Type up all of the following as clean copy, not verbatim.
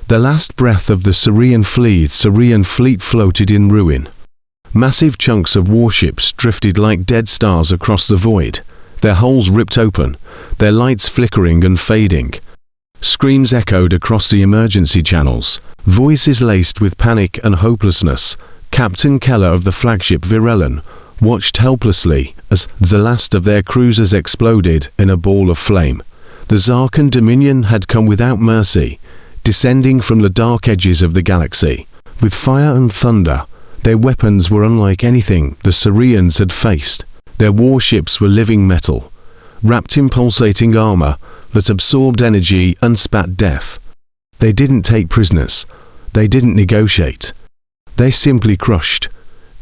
The last breath of the Syrian fleet floated in ruin. Massive chunks of warships drifted like dead stars across the void, their hulls ripped open, their lights flickering and fading. Screams echoed across the emergency channels, voices laced with panic and hopelessness. Captain Keller of the flagship Virelon watched helplessly as the last of their cruisers exploded in a ball of flame. The Zarkan Dominion had come without mercy, descending from the dark edges of the galaxy. With fire and thunder, their weapons were unlike anything the Syrians had faced. Their warships were living metal, wrapped in pulsating armor that absorbed energy and spat death. They didn't take prisoners. They didn't negotiate. They simply crushed.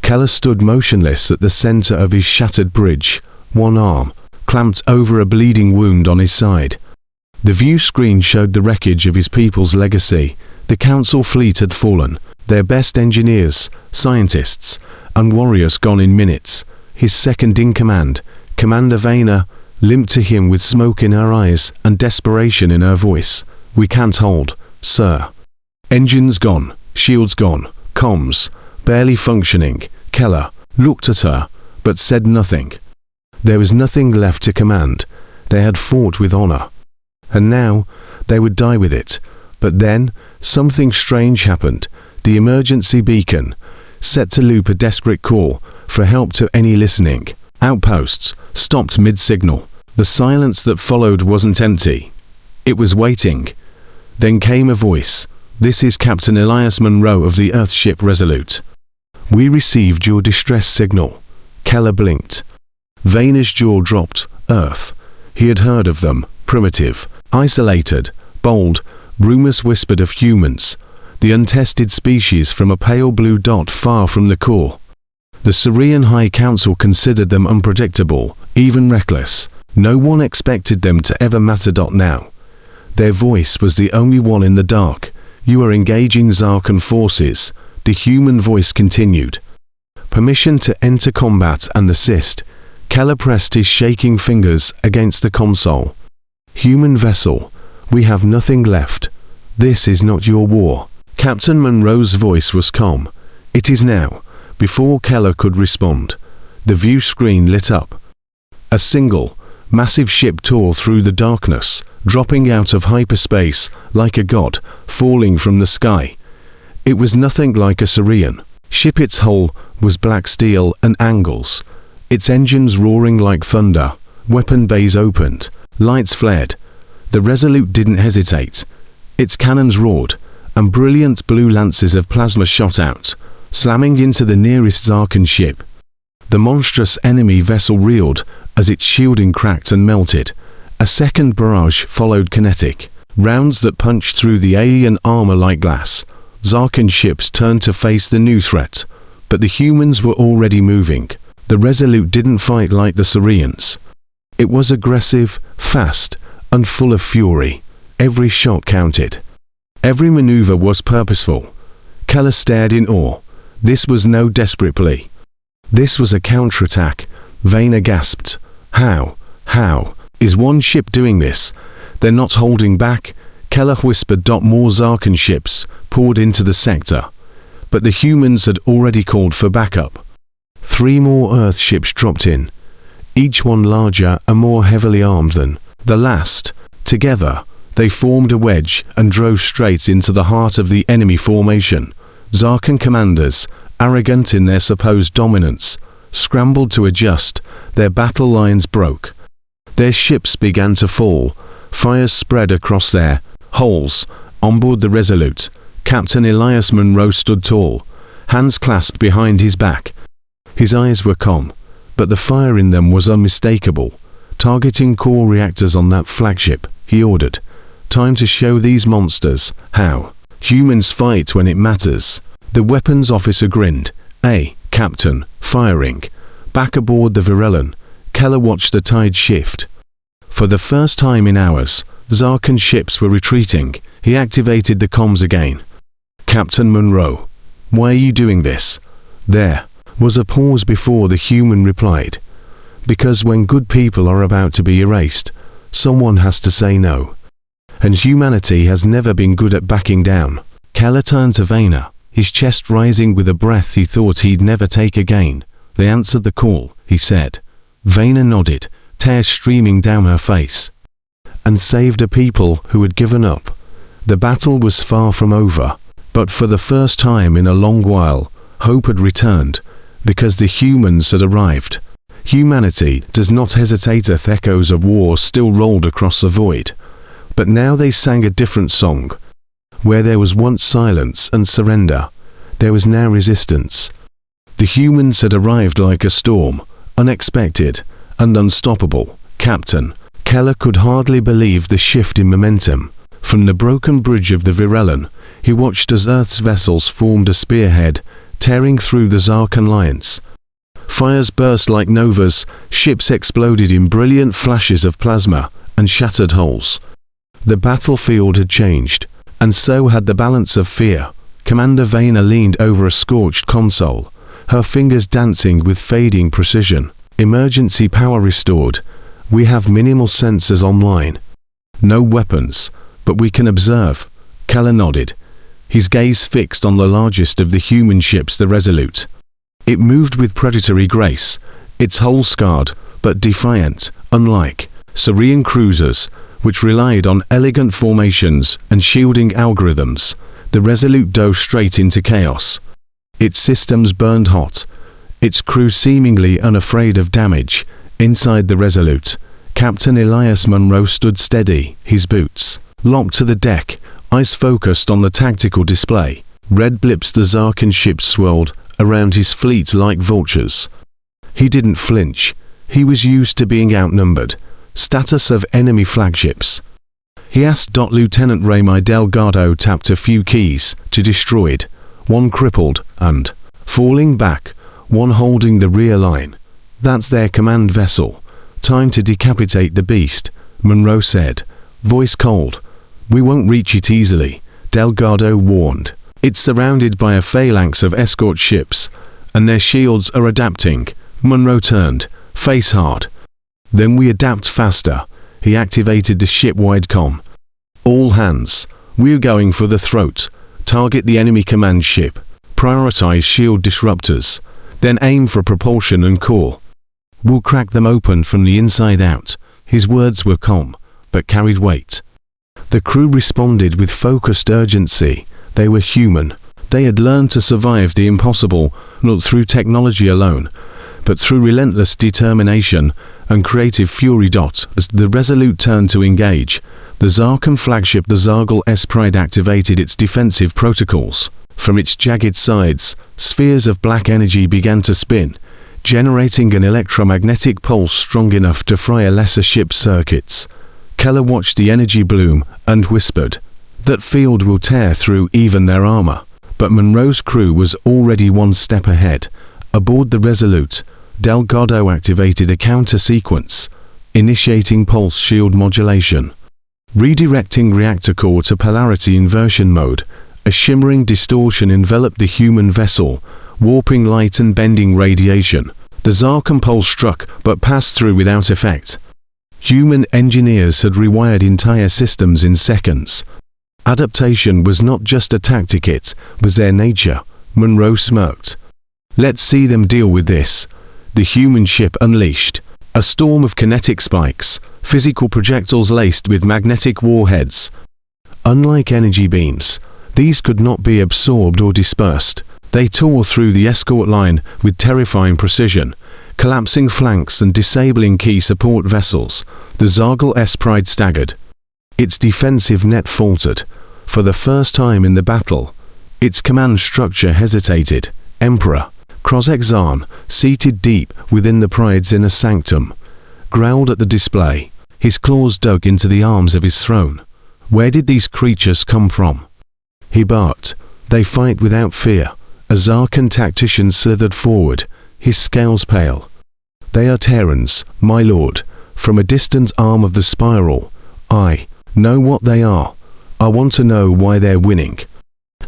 Keller stood motionless at the center of his shattered bridge, one arm clamped over a bleeding wound on his side. The view screen showed the wreckage of his people's legacy. The Council fleet had fallen, their best engineers, scientists, and warriors gone in minutes. His second-in-command, Commander Vayner, limped to him with smoke in her eyes and desperation in her voice. "We can't hold, sir. Engines gone, shields gone, comms barely functioning." Keller looked at her, but said nothing. There was nothing left to command. They had fought with honor, and now they would die with it. But then something strange happened. The emergency beacon, set to loop a desperate call for help to any listening outposts, stopped mid-signal. The silence that followed wasn't empty. It was waiting. Then came a voice. "This is Captain Elias Monroe of the Earthship Resolute. We received your distress signal." Keller blinked. Vayner's jaw dropped. Earth. He had heard of them. Primitive, isolated, bold. Rumors whispered of humans, the untested species from a pale blue dot far from the core. The Syrian High Council considered them unpredictable, even reckless. No one expected them to ever matter. Now, their voice was the only one in the dark. "You are engaging Zarkan forces," the human voice continued. "Permission to enter combat and assist." Keller pressed his shaking fingers against the console. "Human vessel, we have nothing left. This is not your war." Captain Monroe's voice was calm. "It is now." Before Keller could respond, the view screen lit up. A single, massive ship tore through the darkness, dropping out of hyperspace like a god falling from the sky. It was nothing like a Syrian ship. Its hull was black steel and angles, its engines roaring like thunder. Weapon bays opened, lights flared. The Resolute didn't hesitate. Its cannons roared, and brilliant blue lances of plasma shot out, slamming into the nearest Zarkan ship. The monstrous enemy vessel reeled as its shielding cracked and melted. A second barrage followed, kinetic rounds that punched through the alien armor like glass. Zarkan ships turned to face the new threat, but the humans were already moving. The Resolute didn't fight like the Syrians. It was aggressive, fast, and full of fury. Every shot counted. Every maneuver was purposeful. Keller stared in awe. This was no desperate plea. This was a counterattack. Vayner gasped. How is one ship doing this? They're not holding back." Keller whispered. More Zarkan ships poured into the sector, but the humans had already called for backup. 3 more Earth ships dropped in, each one larger and more heavily armed than the last. Together, they formed a wedge and drove straight into the heart of the enemy formation. Zarkan commanders, arrogant in their supposed dominance, scrambled to adjust. Their battle lines broke. Their ships began to fall. Fires spread across their hulls. On board the Resolute, Captain Elias Monroe stood tall, hands clasped behind his back. His eyes were calm, but the fire in them was unmistakable. "Targeting core reactors on that flagship," he ordered. "Time to show these monsters how humans fight when it matters." The weapons officer grinned. Captain, firing." Back aboard the Virelon, Keller watched the tide shift. For the first time in hours, Zarkan ships were retreating. He activated the comms again. "Captain Monroe, why are you doing this?" There was a pause before the human replied. "Because when good people are about to be erased, someone has to say no." and humanity has never been good at backing down. Keller turned to Vayner, his chest rising with a breath he thought he'd never take again. "They answered the call," he said. Vayner nodded, tears streaming down her face. "And saved a people who had given up." The battle was far from over, but for the first time in a long while, hope had returned, because the humans had arrived. Humanity does not hesitate as echoes of war still rolled across the void. But now they sang a different song. Where there was once silence and surrender, there was now resistance. The humans had arrived like a storm, unexpected and unstoppable. Captain Keller could hardly believe the shift in momentum. From the broken bridge of the Virellan, he watched as Earth's vessels formed a spearhead, tearing through the Zarkan alliance. Fires burst like novas, ships exploded in brilliant flashes of plasma and shattered hulls. The battlefield had changed, and so had the balance of fear. Commander Vayner leaned over a scorched console, her fingers dancing with fading precision. "Emergency power restored. We have minimal sensors online. No weapons, but we can observe." Keller nodded, his gaze fixed on the largest of the human ships, the Resolute. It moved with predatory grace, its hull scarred, but defiant, unlike Saurian cruisers, which relied on elegant formations and shielding algorithms. The Resolute dove straight into chaos. Its systems burned hot, its crew seemingly unafraid of damage. Inside the Resolute, Captain Elias Munro stood steady, his boots locked to the deck, eyes focused on the tactical display. Red blips the Zarkan ships swirled around his fleet like vultures. He didn't flinch. He was used to being outnumbered. Status of enemy flagships. He asked. Lieutenant Raymond Delgado tapped a few keys to destroyed, one crippled and falling back, one holding the rear line. "That's their command vessel. Time to decapitate the beast," Munro said, voice cold. "We won't reach it easily," Delgado warned. "It's surrounded by a phalanx of escort ships, and their shields are adapting." Munro turned, face hard. "Then we adapt faster." He activated the ship-wide comm. "All hands, we're going for the throat. Target the enemy command ship. Prioritize shield disruptors. Then aim for propulsion and core. We'll crack them open from the inside out." His words were calm, but carried weight. The crew responded with focused urgency. They were human. They had learned to survive the impossible, not through technology alone, but through relentless determination and creative fury. As the Resolute turned to engage, the Zarkan flagship, the Zargal S Pride, activated its defensive protocols. From its jagged sides, spheres of black energy began to spin, generating an electromagnetic pulse strong enough to fry a lesser ship's circuits. Keller watched the energy bloom and whispered, "That field will tear through even their armor." But Munro's crew was already one step ahead. Aboard the Resolute, Delgado activated a counter-sequence, initiating pulse shield modulation. Redirecting reactor core to polarity inversion mode, a shimmering distortion enveloped the human vessel, warping light and bending radiation. The Zarkan pulse struck, but passed through without effect. Human engineers had rewired entire systems in seconds. Adaptation was not just a tactic, it was their nature. Munro smirked. "Let's see them deal with this." The human ship unleashed a storm of kinetic spikes, physical projectiles laced with magnetic warheads. Unlike energy beams, these could not be absorbed or dispersed. They tore through the escort line with terrifying precision, collapsing flanks and disabling key support vessels. The Zargal S Pride staggered. Its defensive net faltered. For the first time in the battle, its command structure hesitated. Emperor Krozek Zahn, seated deep within the Pride's inner sanctum, growled at the display. His claws dug into the arms of his throne. Where did these creatures come from? He barked. "They fight without fear." A Zarkan tactician slithered forward, his scales pale. "They are Terrans, my lord, from a distant arm of the spiral. I know what they are. I want to know why they're winning."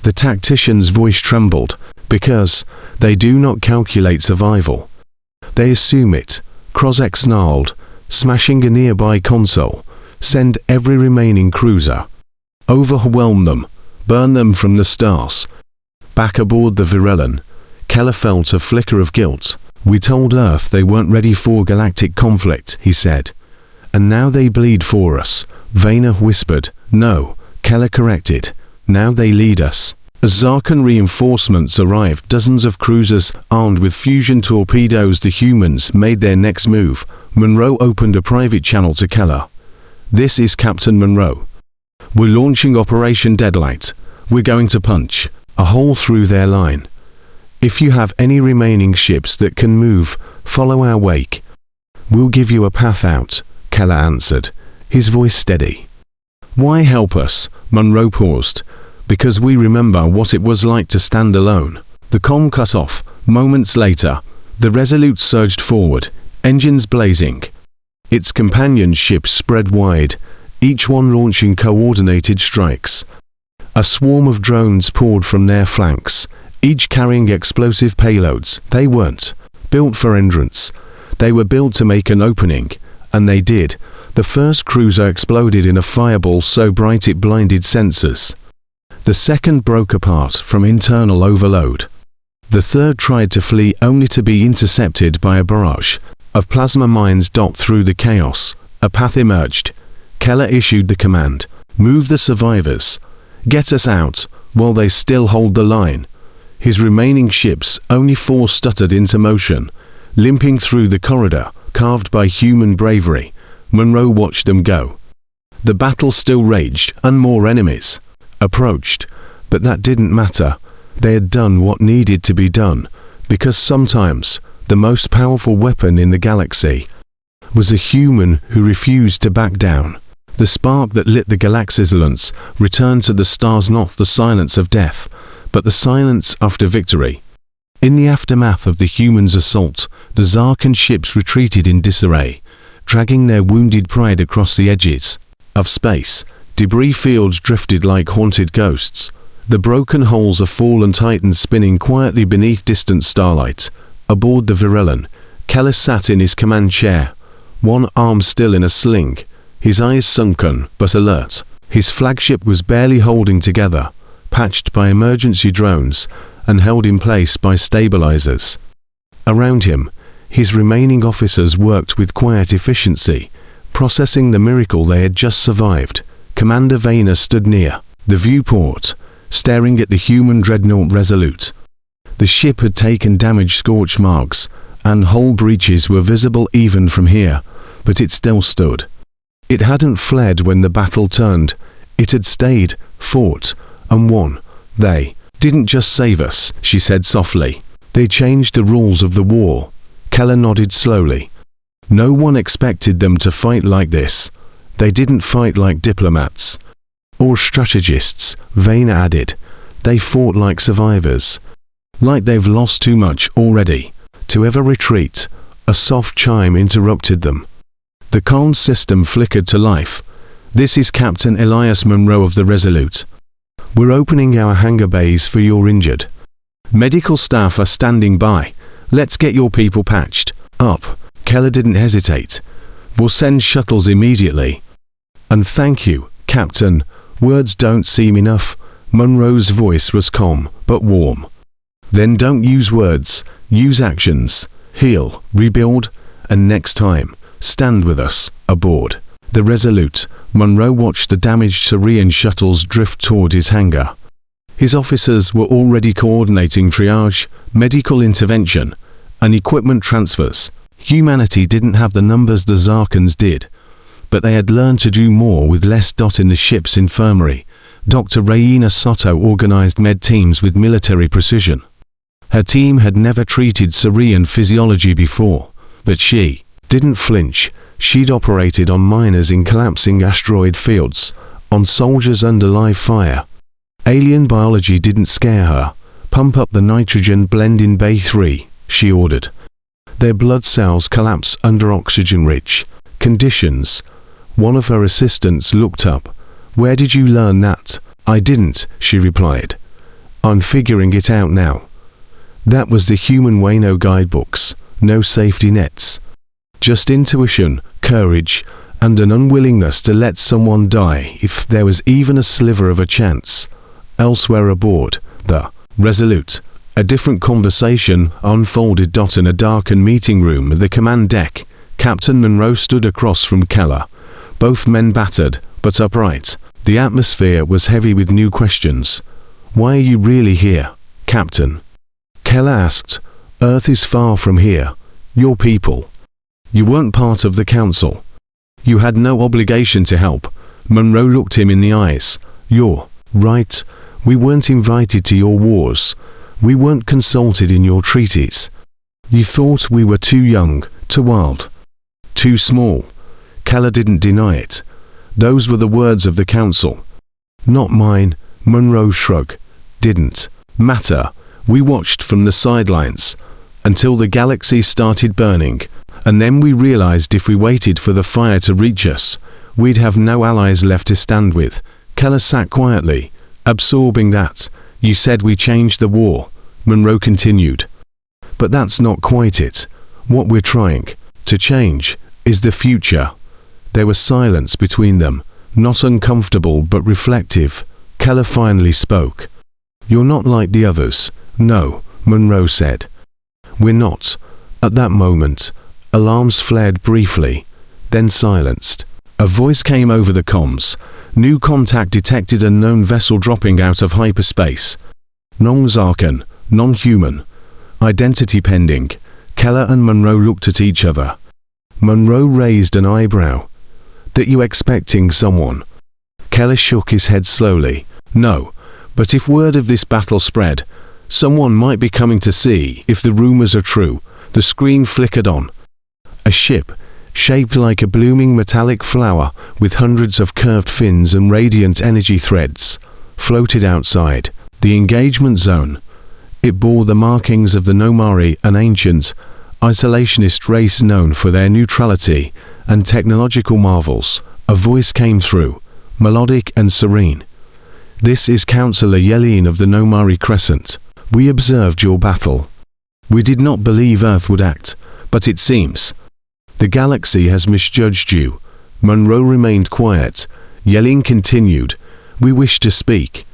The tactician's voice trembled. "Because they do not calculate survival. They assume it." Krozek snarled, smashing a nearby console. Send every remaining cruiser. Overwhelm them. Burn them from the stars. Back aboard the Virelon, Keller felt a flicker of guilt. We told Earth they weren't ready for galactic conflict, he said. And now they bleed for us, Vayner whispered. No, Keller corrected. Now they lead us. As Zarkan reinforcements arrived, dozens of cruisers armed with fusion torpedoes, the humans made their next move. Monroe opened a private channel to Keller. This is Captain Monroe. We're launching Operation Deadlight. We're going to punch a hole through their line. If you have any remaining ships that can move, follow our wake. We'll give you a path out, Keller answered, his voice steady. Why help us? Monroe paused. Because we remember what it was like to stand alone. The comm cut off. Moments later, the Resolute surged forward, engines blazing. Its companion ships spread wide, each one launching coordinated strikes. A swarm of drones poured from their flanks, each carrying explosive payloads. They weren't built for entrance. They were built to make an opening, and they did. The first cruiser exploded in a fireball so bright it blinded sensors. The second broke apart from internal overload. The third tried to flee only to be intercepted by a barrage of plasma mines. Through the chaos, a path emerged. Keller issued the command, move the survivors. Get us out while they still hold the line. His remaining ships, only 4, stuttered into motion, limping through the corridor carved by human bravery. Monroe watched them go. The battle still raged, and more enemies approached, but that didn't matter. They had done what needed to be done, because sometimes the most powerful weapon in the galaxy was a human who refused to back down. The spark that lit the Galaxilence returned to the stars, not the silence of death, but the silence after victory. In the aftermath of the humans' assault, the Zarkan ships retreated in disarray, dragging their wounded pride across the edges of space. Debris fields drifted like haunted ghosts, the broken hulls of fallen titans spinning quietly beneath distant starlight. Aboard the Virelon, Keller sat in his command chair, one arm still in a sling, his eyes sunken but alert. His flagship was barely holding together, patched by emergency drones and held in place by stabilizers. Around him, his remaining officers worked with quiet efficiency, processing the miracle they had just survived. Commander Vayner stood near the viewport, staring at the human dreadnought Resolute. The ship had taken damage scorch marks, and hull breaches were visible even from here, but it still stood. It hadn't fled when the battle turned. It had stayed, fought, and won. They didn't just save us, she said softly. They changed the rules of the war. Keller nodded slowly. No one expected them to fight like this. They didn't fight like diplomats or strategists, Vayner added. They fought like survivors. Like they've lost too much already to ever retreat. A soft chime interrupted them. The comm system flickered to life. This is Captain Elias Monroe of the Resolute. We're opening our hangar bays for your injured. Medical staff are standing by. Let's get your people patched up. Keller didn't hesitate. We'll send shuttles immediately. And thank you, Captain. Words don't seem enough. Monroe's voice was calm, but warm. Then don't use words. Use actions. Heal, rebuild, and next time, stand with us, aboard the Resolute. Monroe watched the damaged Sirian shuttles drift toward his hangar. His officers were already coordinating triage, medical intervention, and equipment transfers. Humanity didn't have the numbers the Zarkans did, but they had learned to do more with less. In the ship's infirmary, Dr. Raina Soto organized med teams with military precision. Her team had never treated Sirian physiology before, but she didn't flinch. She'd operated on miners in collapsing asteroid fields, on soldiers under live fire. Alien biology didn't scare her. Pump up the nitrogen blend in Bay 3, she ordered. Their blood cells collapse under oxygen-rich conditions. One of her assistants looked up. Where did you learn that? I didn't, she replied. I'm figuring it out now. That was the human Wayno guidebooks. No safety nets. Just intuition, courage, and an unwillingness to let someone die if there was even a sliver of a chance. Elsewhere aboard the Resolute, a different conversation unfolded. In a darkened meeting room at the command deck, Captain Monroe stood across from Keller, both men battered, but upright. The atmosphere was heavy with new questions. "Why are you really here, Captain?" Keller asked. "Earth is far from here. Your people. You weren't part of the council. You had no obligation to help." Monroe looked him in the eyes. "You're right. We weren't invited to your wars. We weren't consulted in your treaties. You thought we were too young, too wild, too small." Keller didn't deny it. "Those were the words of the council. Not mine." Monroe shrugged. "Didn't matter. We watched from the sidelines until the galaxy started burning, and then we realized if we waited for the fire to reach us, we'd have no allies left to stand with." Keller sat quietly, absorbing that. "You said we changed the war," Monroe continued. "But that's not quite it. What we're trying to change is the future." There was silence between them, not uncomfortable but reflective. Keller finally spoke. "You're not like the others." "No," Monroe said. "We're not." At that moment, alarms flared briefly, then silenced. A voice came over the comms. "New contact detected. Unknown vessel dropping out of hyperspace. Non-Zarkan, non-human. Identity pending." Keller and Monroe looked at each other. Monroe raised an eyebrow. "That you expecting someone?" Keller shook his head slowly. "No, but if word of this battle spread, someone might be coming to see if the rumors are true." The screen flickered on. A ship, shaped like a blooming metallic flower with hundreds of curved fins and radiant energy threads, floated outside the engagement zone. It bore the markings of the Nomari, an ancient, isolationist race known for their neutrality and technological marvels. A voice came through, melodic and serene. "This is Counselor Yelene of the Nomari Crescent. We observed your battle. We did not believe Earth would act, but it seems the galaxy has misjudged you." Monroe remained quiet. Yelene continued, "We wish to speak.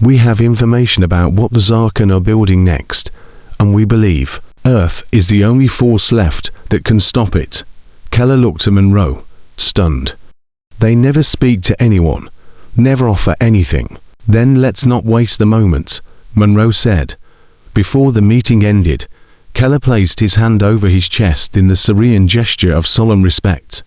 We have information about what the Zarkan are building next, and we believe Earth is the only force left that can stop it." Keller looked at Monroe, stunned. "They never speak to anyone, never offer anything." "Then let's not waste the moment," Monroe said. Before the meeting ended, Keller placed his hand over his chest in the serene gesture of solemn respect.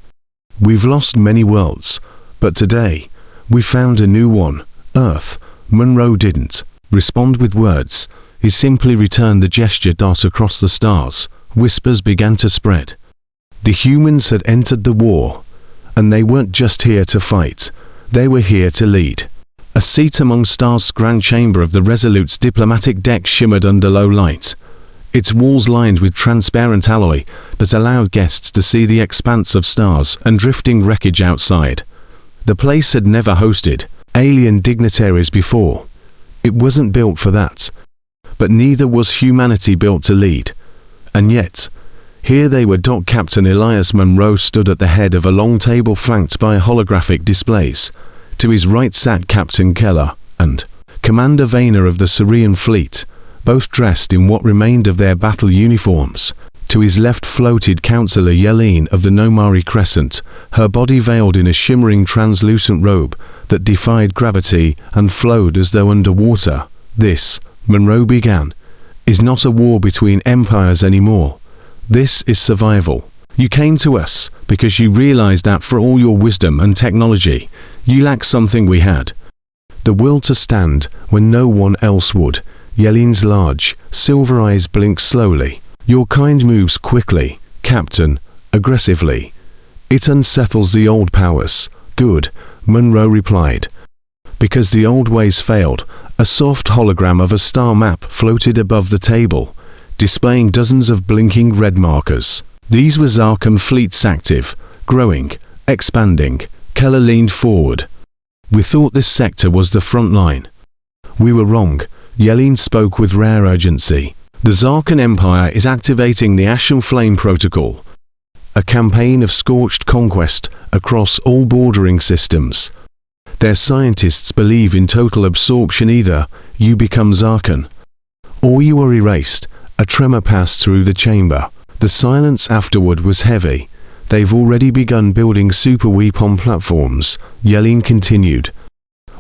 "We've lost many worlds, but today, we found a new one, Earth." Monroe didn't respond with words. He simply returned the gesture. Across the stars, whispers began to spread. The humans had entered the war, and they weren't just here to fight, they were here to lead. A seat among stars. Grand chamber of the Resolute's diplomatic deck shimmered under low light, its walls lined with transparent alloy that allowed guests to see the expanse of stars and drifting wreckage outside. The place had never hosted alien dignitaries before. It wasn't built for that. But neither was humanity built to lead. And yet, here they were. Captain Elias Monroe stood at the head of a long table flanked by holographic displays. To his right sat Captain Keller and Commander Vayner of the Syrian fleet, both dressed in what remained of their battle uniforms. To his left floated Counselor Yelene of the Nomari Crescent, her body veiled in a shimmering translucent robe that defied gravity and flowed as though underwater. "This," Monroe began, "is not a war between empires anymore. This is survival. You came to us because you realized that for all your wisdom and technology, you lack something we had. The will to stand when no one else would." Yelene's large, silver eyes blinked slowly. "Your kind moves quickly, Captain, aggressively. It unsettles the old powers." "Good," Monroe replied. "Because the old ways failed." A soft hologram of a star map floated above the table, displaying dozens of blinking red markers. These were Zarkan fleets, active, growing, expanding. Keller leaned forward. "We thought this sector was the front line." "We were wrong," Yelene spoke with rare urgency. "The Zarkan Empire is activating the Ashen Flame Protocol. a campaign of scorched conquest across all bordering systems. Their scientists believe in total absorption. Either you become Zarkan, or you are erased. A tremor passed through the chamber. The silence afterward was heavy. They've already begun building super weapon platforms, Yelene continued.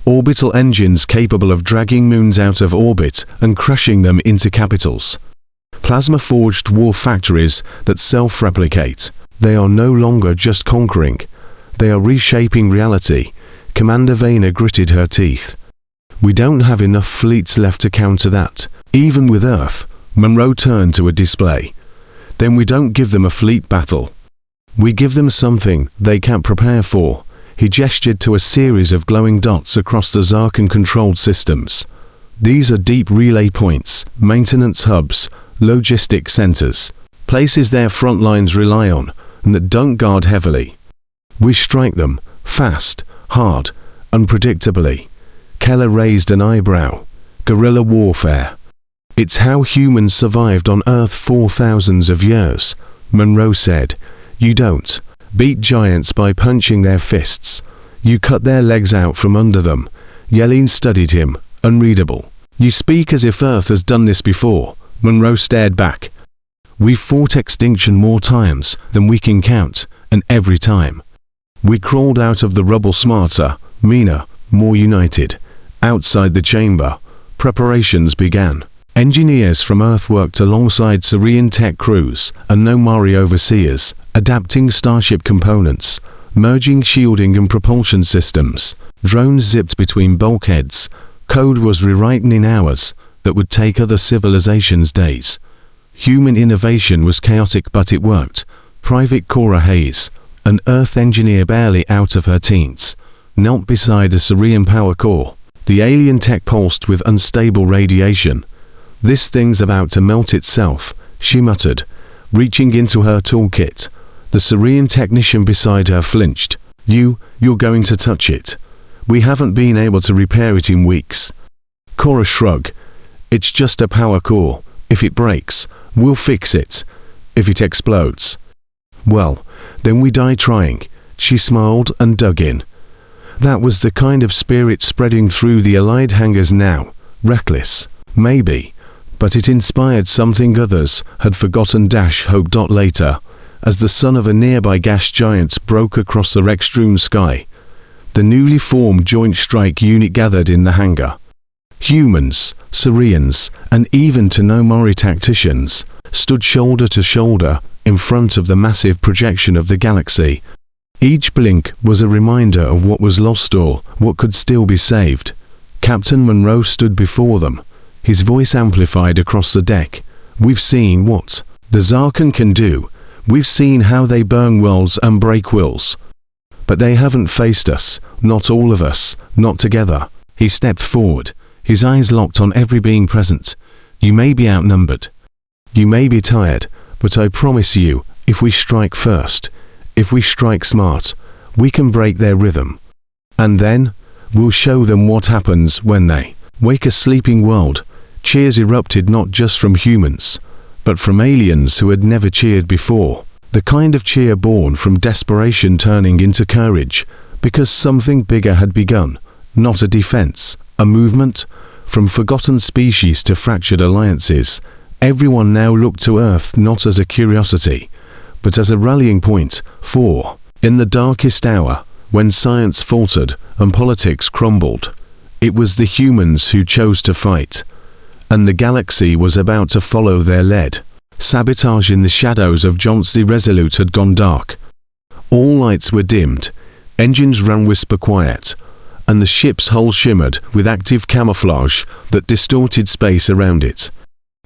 Orbital engines capable of dragging moons out of orbit and crushing them into capitals. Plasma-forged war factories that self-replicate. They are no longer just conquering. They are reshaping reality. Commander Vayner gritted her teeth. We don't have enough fleets left to counter that. Even with Earth, Monroe turned to a display. Then we don't give them a fleet battle. We give them something they can't prepare for. He gestured to a series of glowing dots across the Zarkan-controlled systems. These are deep relay points, maintenance hubs, logistic centers, places their front lines rely on, and that don't guard heavily. We strike them, fast, hard, unpredictably. Keller raised an eyebrow. Guerrilla warfare. It's how humans survived on Earth for thousands of years, Monroe said. You don't beat giants by punching their fists. You cut their legs out from under them. Yelene studied him, unreadable. You speak as if Earth has done this before. Monroe stared back. We've fought extinction more times than we can count, and every time. We crawled out of the rubble smarter, meaner, more united. Outside the chamber, preparations began. Engineers from Earth worked alongside Sirian tech crews and Nomari overseers, adapting starship components, merging shielding and propulsion systems. Drones zipped between bulkheads. Code was rewritten in hours that would take other civilizations days. Human innovation was chaotic, but it worked. Private Cora Hayes, an Earth engineer barely out of her teens, knelt beside a Sirian power core. The alien tech pulsed with unstable radiation. This thing's about to melt itself, she muttered, reaching into her toolkit. The Sirian technician beside her flinched. You're going to touch it. We haven't been able to repair it in weeks. Cora shrugged. It's just a power core. If it breaks, we'll fix it. If it explodes, well, then we die trying. She smiled and dug in. That was the kind of spirit spreading through the Allied hangars now. Reckless, maybe, but it inspired something others had forgotten. Hope. Later, as the sun of a nearby gas giant broke across the Rexstream sky, the newly formed Joint Strike Unit gathered in the hangar. Humans, Sirians, and even Nomari tacticians stood shoulder to shoulder in front of the massive projection of the galaxy. Each blink was a reminder of what was lost or what could still be saved. Captain Monroe stood before them, his voice amplified across the deck. We've seen what the Zarkan can do. We've seen how they burn worlds and break wills. But they haven't faced us, not all of us, not together. He stepped forward, his eyes locked on every being present. You may be outnumbered. You may be tired, but I promise you, if we strike first, if we strike smart, we can break their rhythm. And then, we'll show them what happens when they wake a sleeping world. Cheers erupted not just from humans, but from aliens who had never cheered before. The kind of cheer born from desperation turning into courage, because something bigger had begun. Not a defense, a movement. From forgotten species to fractured alliances, everyone now looked to Earth not as a curiosity, but as a rallying point. For, in the darkest hour, when science faltered and politics crumbled, it was the humans who chose to fight. And the galaxy was about to follow their lead. Sabotage in the shadows of John's Resolute had gone dark. All lights were dimmed, engines ran whisper quiet, and the ship's hull shimmered with active camouflage that distorted space around it.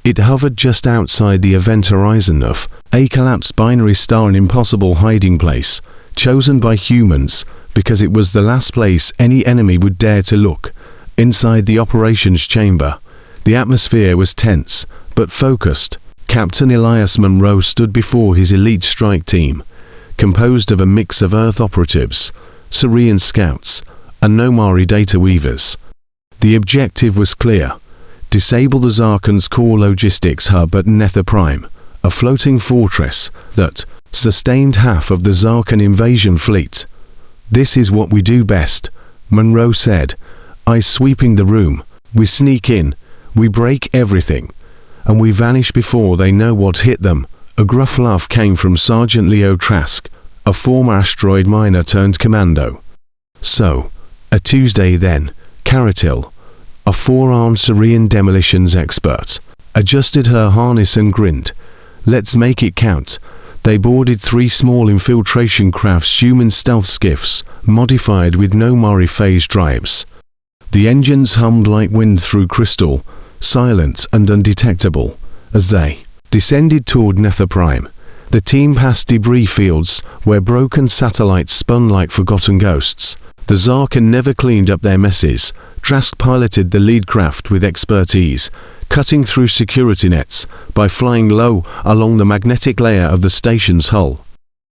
It hovered just outside the event horizon of a collapsed binary star, an impossible hiding place, chosen by humans because it was the last place any enemy would dare to look. Inside the operations chamber, the atmosphere was tense, but focused. Captain Elias Monroe stood before his elite strike team, composed of a mix of Earth operatives, Sirian scouts, and Nomari data weavers. The objective was clear. Disable the Zarkan's core logistics hub at Nether Prime, a floating fortress that, sustained half of the Zarkan invasion fleet. "This is what we do best," Monroe said, eyes sweeping the room. "We sneak in, we break everything, and we vanish before they know what hit them." A gruff laugh came from Sergeant Leo Trask, a former asteroid miner turned commando. "So, a Tuesday then," Caratil, a four-armed Syrian demolitions expert, adjusted her harness and grinned. "Let's make it count." They boarded 3 small infiltration crafts, human stealth skiffs, modified with no Mori phase drives. The engines hummed like wind through crystal, silent and undetectable. As they descended toward Nether Prime, the team passed debris fields where broken satellites spun like forgotten ghosts. The Zarkan never cleaned up their messes. Trask piloted the lead craft with expertise, cutting through security nets by flying low along the magnetic layer of the station's hull.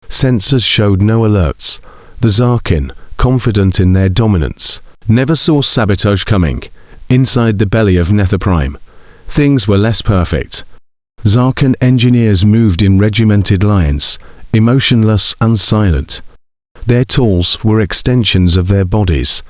Sensors showed no alerts. The Zarkan, confident in their dominance, never saw sabotage coming. Inside the belly of Nether Prime, things were less perfect. Zarkan engineers moved in regimented lines, emotionless and silent. Their tools were extensions of their bodies.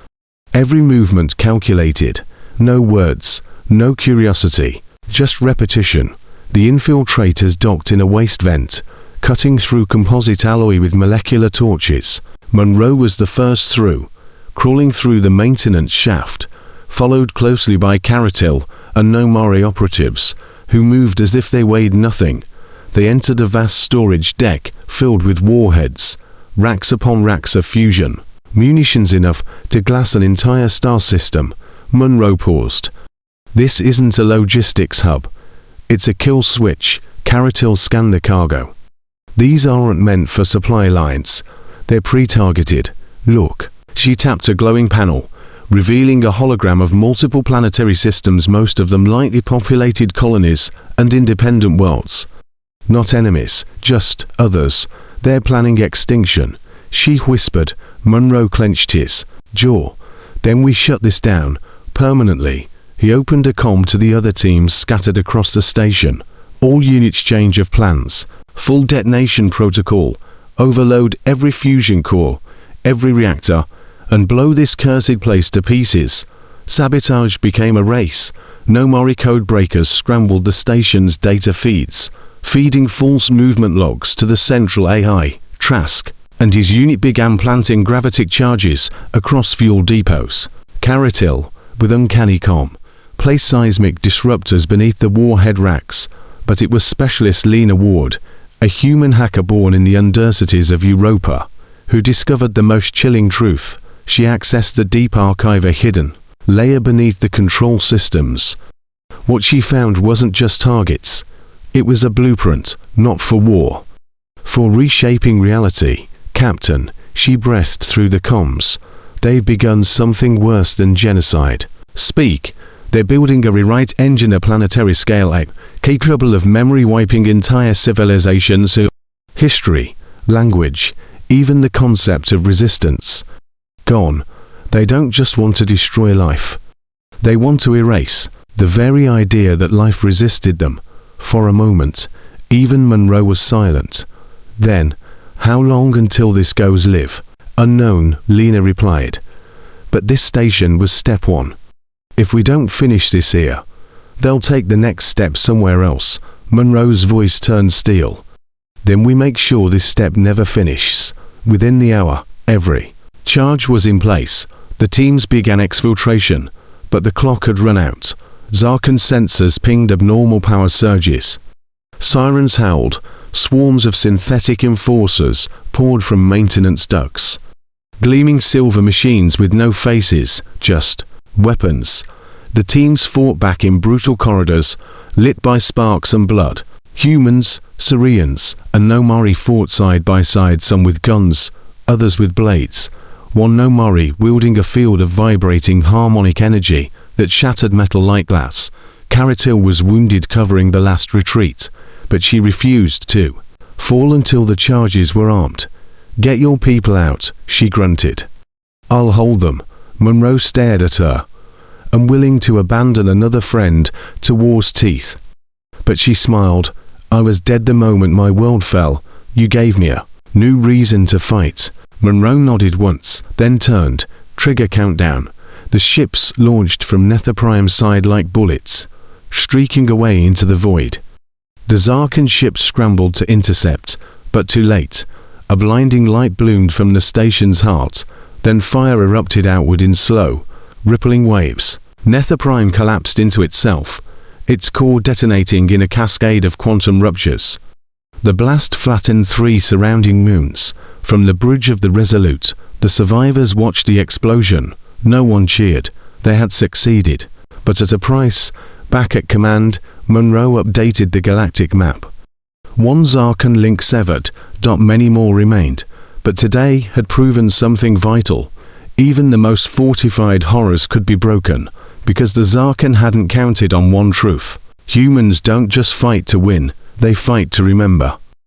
Every movement calculated. No words, no curiosity, just repetition. The infiltrators docked in a waste vent, cutting through composite alloy with molecular torches. Monroe was the first through, crawling through the maintenance shaft, followed closely by Caratil and no Mori operatives, who moved as if they weighed nothing. They entered a vast storage deck filled with warheads, racks upon racks of fusion, munitions enough to glass an entire star system. Monroe paused. "This isn't a logistics hub. It's a kill switch." Caratil scanned the cargo. "These aren't meant for supply lines. They're pre-targeted. Look." She tapped a glowing panel, revealing a hologram of multiple planetary systems, most of them lightly populated colonies and independent worlds. Not enemies, just others. They're planning extinction, she whispered. Monroe clenched his jaw. "Then we shut this down, permanently." He opened a comm to the other teams scattered across the station. "All units, change of plans. Full detonation protocol. Overload every fusion core, every reactor, and blow this cursed place to pieces." Sabotage became a race. No Mori code breakers scrambled the station's data feeds, feeding false movement logs to the central AI. Trask and his unit began planting gravitic charges across fuel depots. Caratil, with uncanny calm, placed seismic disruptors beneath the warhead racks, but it was specialist Lena Ward, a human hacker born in the undercities of Europa, who discovered the most chilling truth. She accessed the deep archive, a hidden layer beneath the control systems. What she found wasn't just targets. It was a blueprint, not for war, for reshaping reality. "Captain," she breathed through the comms, "they've begun something worse than genocide." "Speak." "They're building a rewrite engine, a planetary scale ape, capable of memory wiping entire civilizations, history, language, even the concept of resistance. Gone. They don't just want to destroy life. They want to erase the very idea that life resisted them." For a moment, even Monroe was silent. Then, "How long until this goes live?" "Unknown," Lena replied. "But this station was step 1. If we don't finish this here, they'll take the next step somewhere else." Monroe's voice turned steel. "Then we make sure this step never finishes. Within the hour, every charge was in place." The teams began exfiltration, but the clock had run out. Zarkan sensors pinged abnormal power surges. Sirens howled. Swarms of synthetic enforcers poured from maintenance ducts. Gleaming silver machines with no faces, just weapons. The teams fought back in brutal corridors, lit by sparks and blood. Humans, Syrians, and Nomari fought side by side, some with guns, others with blades. One Nomari wielding a field of vibrating harmonic energy that shattered metal like glass. Caratil was wounded, covering the last retreat, but she refused to fall until the charges were armed. "Get your people out," she grunted. "I'll hold them." Monroe stared at her, unwilling to abandon another friend to war's teeth. But she smiled. "I was dead the moment my world fell. You gave me a new reason to fight. Monroe nodded once, then turned. Trigger countdown. The ships launched from Nether Prime's side like bullets, streaking away into the void. The Zarkan ships scrambled to intercept, but too late. A blinding light bloomed from the station's heart, then fire erupted outward in slow, rippling waves. Nether Prime collapsed into itself, its core detonating in a cascade of quantum ruptures. The blast flattened 3 surrounding moons. From the bridge of the Resolute, the survivors watched the explosion. No one cheered. They had succeeded. But at a price. Back at command, Monroe updated the galactic map. 1 Zarkan link severed. Many more remained. But today had proven something vital. Even the most fortified horrors could be broken, because the Zarkan hadn't counted on one truth. Humans don't just fight to win, they fight to remember.